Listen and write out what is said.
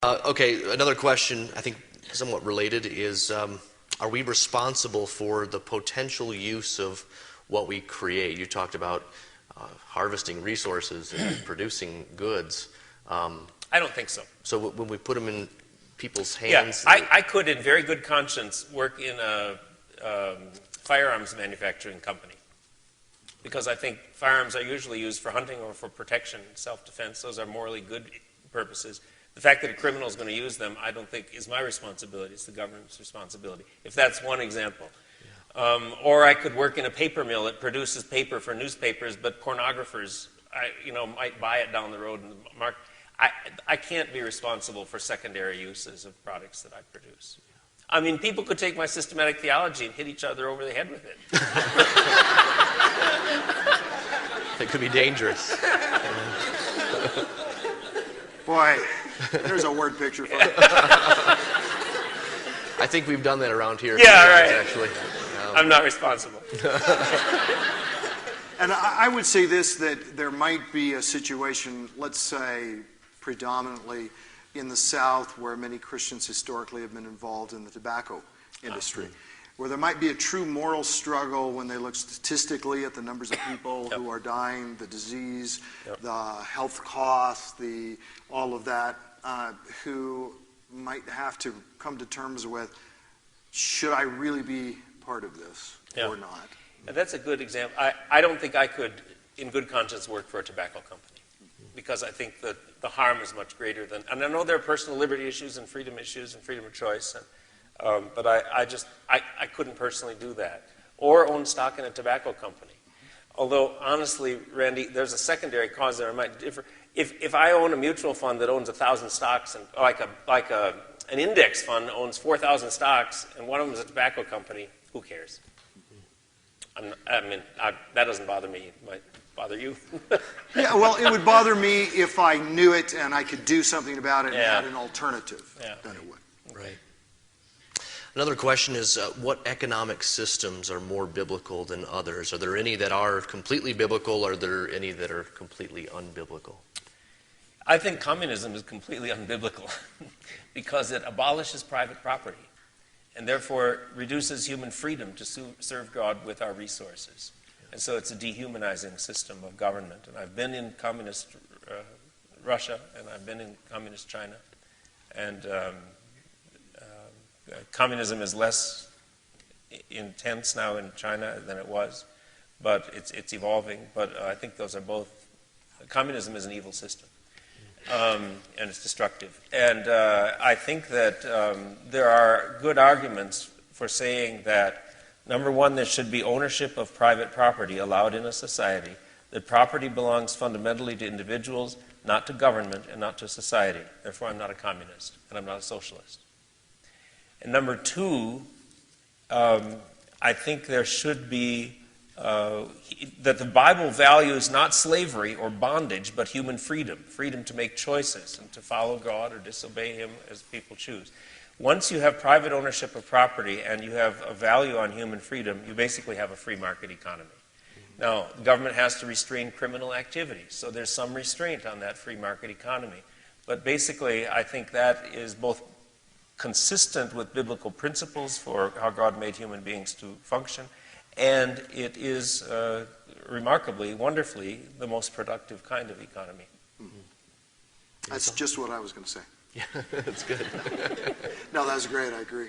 Okay, another question, I think somewhat related, is are we responsible for the potential use of what we create? You talked about harvesting resources and producing goods. I don't think so. So when we put them in people's hands... Yeah, I could, in very good conscience, work in a firearms manufacturing company. Because I think firearms are usually used for hunting or for protection, self-defense. Those are morally good purposes. The fact that a criminal is going to use them, I don't think is my responsibility. It's the government's responsibility, if that's one example. Yeah. Or I could work in a paper mill that produces paper for newspapers, but pornographers might buy it down the road in the market. I can't be responsible for secondary uses of products that I produce. I mean, people could take my systematic theology and hit each other over the head with it. It could be dangerous. Boy, there's a word picture for you. I think we've done that around here. Yeah, right. Actually. I'm not responsible. And I would say this, that there might be a situation, let's say, predominantly in the South, where many Christians historically have been involved in the tobacco industry, where there might be a true moral struggle when they look statistically at the numbers of people who are dying, the disease, the health costs, all of that, who might have to come to terms with, should I really be part of this or not? And that's a good example. I don't think I could, in good conscience, work for a tobacco company, because I think that the harm is much greater than, and I know there are personal liberty issues and freedom of choice, but I couldn't personally do that. Or own stock in a tobacco company. Although, honestly, Randy, there's a secondary cause there. I might differ. If I own a mutual fund that owns 1,000 stocks, and an index fund owns 4,000 stocks, and one of them is a tobacco company, who cares? That doesn't bother me. It might bother you. Yeah, well, it would bother me if I knew it and I could do something about it and had an alternative. Then it would. Right. Another question is, what economic systems are more biblical than others? Are there any that are completely biblical? Are there any that are completely unbiblical? I think communism is completely unbiblical because it abolishes private property and therefore reduces human freedom to serve God with our resources. And so it's a dehumanizing system of government. And I've been in communist Russia, and I've been in communist China. And communism is less intense now in China than it was, but it's evolving. But I think those are both. Communism is an evil system, and it's destructive. And I think that there are good arguments for saying that, number one, there should be ownership of private property allowed in a society, that property belongs fundamentally to individuals, not to government and not to society. Therefore, I'm not a communist and I'm not a socialist. And number two, I think there should be, that the Bible values not slavery or bondage, but human freedom, freedom to make choices and to follow God or disobey Him as people choose. Once you have private ownership of property and you have a value on human freedom, you basically have a free market economy. Now, the government has to restrain criminal activity, so there's some restraint on that free market economy. But basically, I think that is both consistent with biblical principles for how God made human beings to function, and it is remarkably, wonderfully, the most productive kind of economy. That's just what I was going to say. Yeah, that's good. No, that's great. I agree.